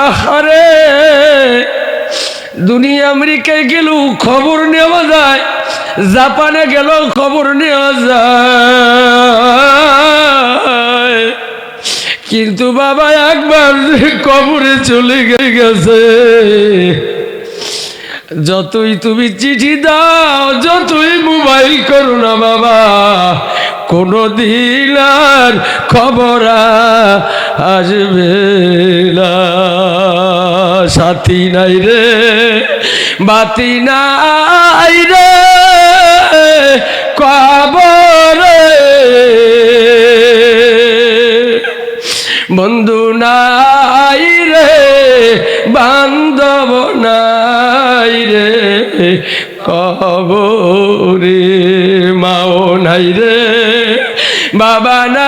আহারে দুনিয়া আমেরিকায় গেলেও খবর নেওয়া যায়, জাপানে গেলেও খবর নেওয়া যায়, কিন্তু বাবা একবার কবরে চলে গেছে। যতই তুমি চিঠি দাও, যতই মোবাইল করো না বাবা, কোনো দিন আর খবর আসবে না। সাথী নাই রে, বাতি নাই রে কবরে, বন্ধু নাই রে, বান্ধব নাই রে কবরে, মাও নাই রে, বাবা নাই।